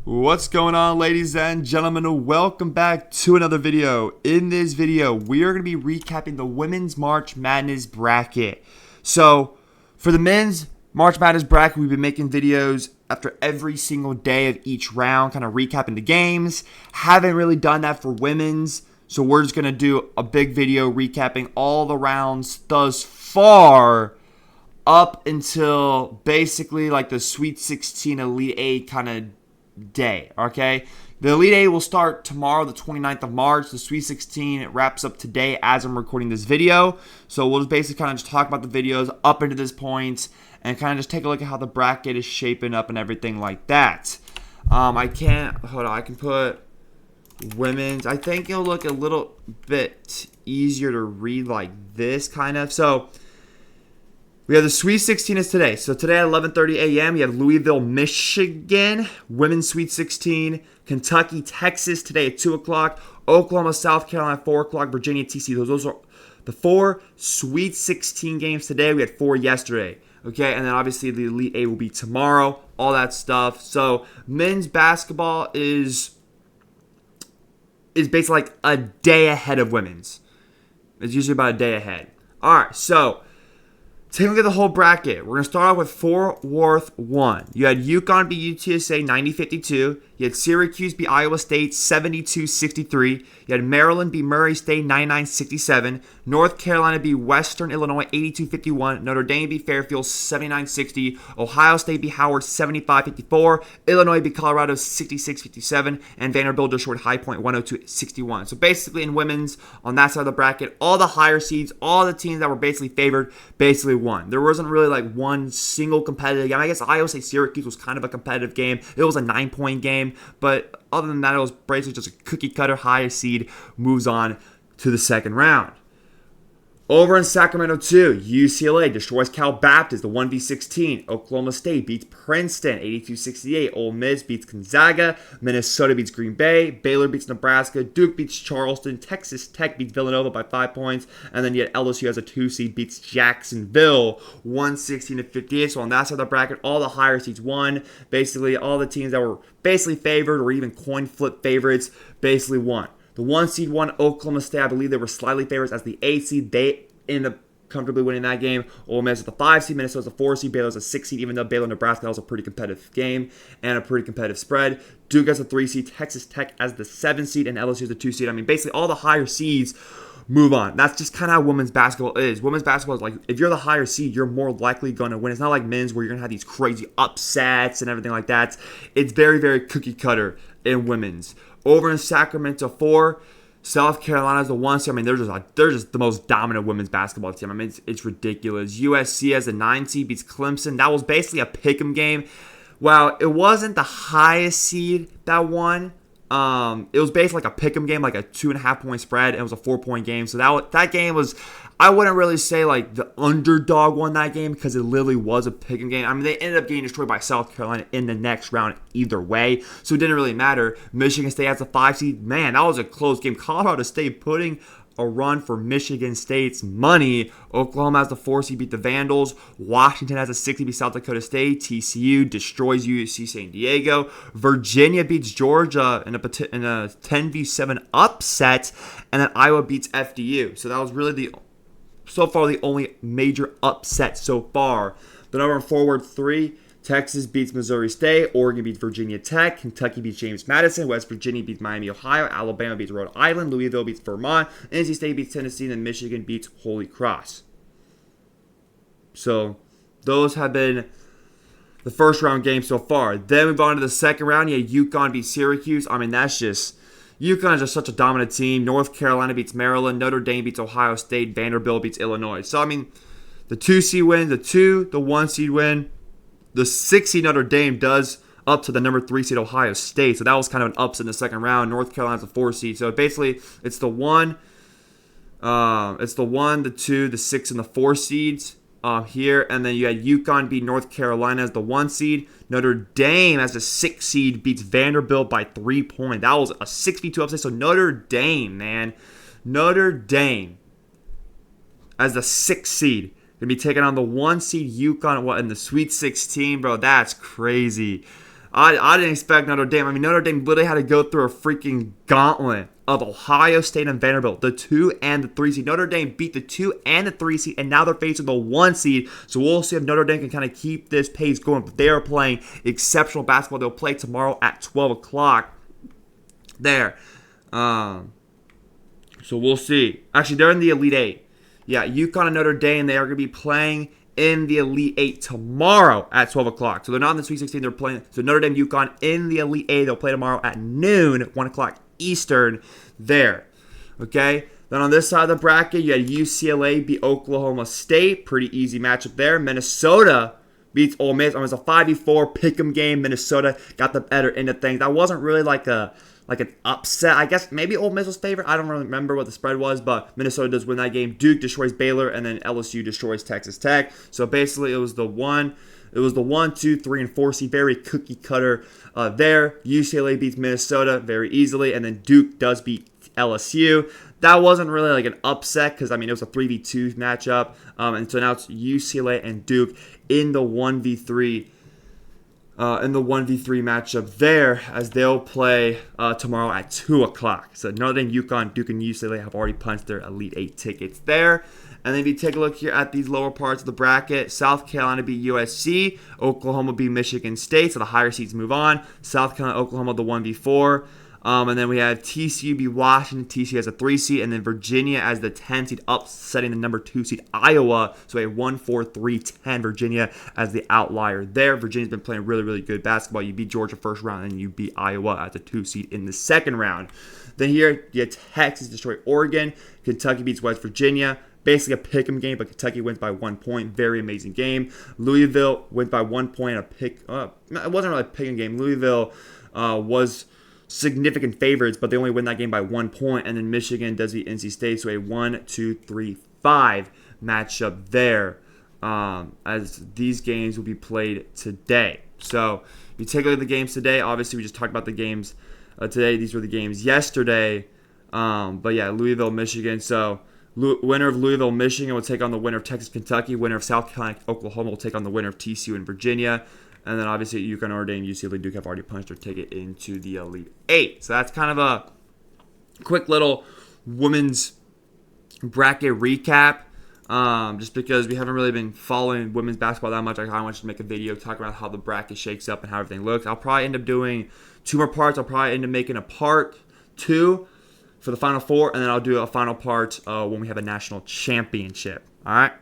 What's going on, ladies and gentlemen? Welcome back to another video. In this video, we are going to be recapping the Women's March Madness bracket. So, for the men's March Madness bracket, we've been making videos after every single day of each round, kind of recapping the games. Haven't really done that for women's, so we're just going to do a big video recapping all the rounds thus far up until basically like the Sweet 16 Elite 8 kind of day, okay? The Elite 8 will start tomorrow, the 29th of March. The Sweet 16, it wraps up today as I'm recording this video. So we'll just basically kind of just talk about the videos up into this point and kind of just take a look at how the bracket is shaping up and everything like that. I can put women's. I think it'll look a little bit easier to read like this kind of. So we have the Sweet 16 is today. So today at 11:30 a.m. you have Louisville, Michigan, Women's Sweet 16, Kentucky, Texas today at 2 o'clock, Oklahoma, South Carolina at 4 o'clock, Virginia, TCU. Those are the 4 Sweet 16 games today. We had 4 yesterday. Okay, and then obviously the Elite 8 will be tomorrow, all that stuff. So men's basketball is basically like a day ahead of women's. It's usually about a day ahead. All right, so take a look at the whole bracket. We're going to start off with Fort Worth 1. You had UConn beat UTSA 90-52. You had Syracuse beat Iowa State 72-63. You had Maryland beat Murray State 99-67. North Carolina beat Western Illinois 82-51. Notre Dame beat Fairfield 79-60. Ohio State beat Howard 75-54. Illinois beat Colorado 66-57. And Vanderbilt destroyed High Point 102-61. So basically in women's, on that side of the bracket, all the higher seeds, all the teams that were basically favored, basically won. There wasn't really like one single competitive game. I guess Iowa State Syracuse was kind of a competitive game. It was a 9-point game. But other than that, it was basically just a cookie cutter. Highest seed moves on to the second round. Over in Sacramento 2, UCLA destroys Cal Baptist, the 1v16. Oklahoma State beats Princeton, 82-68. Ole Miss beats Gonzaga. Minnesota beats Green Bay. Baylor beats Nebraska. Duke beats Charleston. Texas Tech beats Villanova by 5 points. And then yet LSU as a 2 seed beats Jacksonville, 116-58. So on that side of the bracket, all the higher seeds won. Basically, all the teams that were basically favored or even coin flip favorites basically won. The 1 seed won Oklahoma State. I believe they were slightly favorites as the 8 seed. They ended up comfortably winning that game. Ole Miss is the 5 seed. Minnesota's the 4 seed. Baylor's a 6 seed, even though Baylor-Nebraska was a pretty competitive game and a pretty competitive spread. Duke as a 3 seed. Texas Tech as the 7 seed. And LSU as the 2 seed. I mean, basically all the higher seeds move on. That's just kind of how women's basketball is. Women's basketball is like, if you're the higher seed, you're more likely going to win. It's not like men's where you're going to have these crazy upsets and everything like that. It's very, very cookie cutter in women's. Over in Sacramento 4, South Carolina's the 1 seed. I mean, they're just the most dominant women's basketball team. I mean, it's ridiculous. USC as a 9 seed beats Clemson. That was basically a pick'em game. While it wasn't the highest seed that won, it was basically like a pick'em game, like a 2.5 point spread. And it was a 4-point game. So that game was, I wouldn't really say like the underdog won that game because it literally was a pick'em game. I mean, they ended up getting destroyed by South Carolina in the next round either way, so it didn't really matter. Michigan State has a 5 seed. Man, that was a close game. Colorado State putting a run for Michigan State's money. Oklahoma has the 4 seed, beat the Vandals. Washington has a 6 seed, beat South Dakota State. TCU destroys UC San Diego. Virginia beats Georgia in a 10v7 upset. And then Iowa beats FDU. So that was really so far the only major upset so far. Then over in forward 3, Texas beats Missouri State. Oregon beats Virginia Tech. Kentucky beats James Madison. West Virginia beats Miami, Ohio. Alabama beats Rhode Island. Louisville beats Vermont. NC State beats Tennessee. And Michigan beats Holy Cross. So those have been the first round games so far. Then we move on to the second round. Yeah, UConn beats Syracuse. I mean, that's just, UConn is just such a dominant team. North Carolina beats Maryland. Notre Dame beats Ohio State. Vanderbilt beats Illinois. So, I mean, the 2 seed win. The 1 seed win. The 6 seed Notre Dame does up to the number 3 seed Ohio State. So that was kind of an upset in the second round. North Carolina's the 4 seed. So basically, it's the 1, the 2, the 6, and the 4 seeds here. And then you had UConn beat North Carolina as the 1 seed. Notre Dame as the 6 seed beats Vanderbilt by 3 points. That was a 6v2 upset. So Notre Dame, man. Notre Dame as the 6th seed. Going to be taking on the 1 seed UConn in the Sweet 16, bro. That's crazy. I didn't expect Notre Dame. I mean, Notre Dame literally had to go through a freaking gauntlet of Ohio State and Vanderbilt, the 2 and the 3 seed. Notre Dame beat the 2 and the 3 seed, and now they're facing the 1 seed. So we'll see if Notre Dame can kind of keep this pace going. But they are playing exceptional basketball. They'll play tomorrow at 12 o'clock there. So we'll see. Actually, they're in the Elite 8. Yeah, UConn and Notre Dame, they are going to be playing in the Elite 8 tomorrow at 12 o'clock. So they're not in the Sweet 16. They're playing. So Notre Dame, UConn in the Elite 8. They'll play tomorrow at noon, 1 o'clock Eastern there. Okay? Then on this side of the bracket, you had UCLA beat Oklahoma State. Pretty easy matchup there. Minnesota beats Ole Miss. It was a 5v4 pick'em game. Minnesota got the better end of things. That wasn't really like an upset. I guess maybe Ole Miss was favored. I don't really remember what the spread was, but Minnesota does win that game. Duke destroys Baylor, and then LSU destroys Texas Tech. So basically, it was the 1, 2, 3, and 4 seed. Very cookie cutter there. UCLA beats Minnesota very easily, and then Duke does beat LSU. That wasn't really like an upset because, I mean, it was a 3v2 matchup. And so now it's UCLA and Duke in the 1v3 matchup there, as they'll play tomorrow at 2 o'clock. So Notre Dame, UConn, Duke, and UCLA have already punched their Elite 8 tickets there. And then if you take a look here at these lower parts of the bracket, South Carolina beat USC, Oklahoma beat Michigan State, so the higher seeds move on. South Carolina, Oklahoma, the 1v4. And then we have TCU beat Washington. TCU has a 3 seed, and then Virginia as the 10 seed, upsetting the number 2 seed Iowa. So a 1-4-3-10 Virginia as the outlier there. Virginia's been playing really, really good basketball. You beat Georgia first round, and you beat Iowa as a 2 seed in the second round. Then here, you have Texas destroy Oregon. Kentucky beats West Virginia. Basically a pick'em game, but Kentucky wins by 1 point. Very amazing game. Louisville wins by 1 point. It wasn't really a pick'em game. Louisville was significant favorites, but they only win that game by 1 point. And then Michigan does beat NC State, so a 1-2-3-5 matchup there, as these games will be played today. So if you take a look at the games today, obviously we just talked about the games today. These were the games yesterday. But yeah, Louisville, Michigan. So winner of Louisville, Michigan will take on the winner of Texas, Kentucky. Winner of South Carolina, Oklahoma will take on the winner of TCU and Virginia. And then obviously UConn, Notre Dame, UCLA, Duke have already punched their ticket into the Elite 8. So that's kind of a quick little women's bracket recap. Just because we haven't really been following women's basketball that much, I kind of wanted to make a video talking about how the bracket shakes up and how everything looks. I'll probably end up doing 2 more parts. I'll probably end up making a part 2 for the Final Four, and then I'll do a final part when we have a national championship. All right?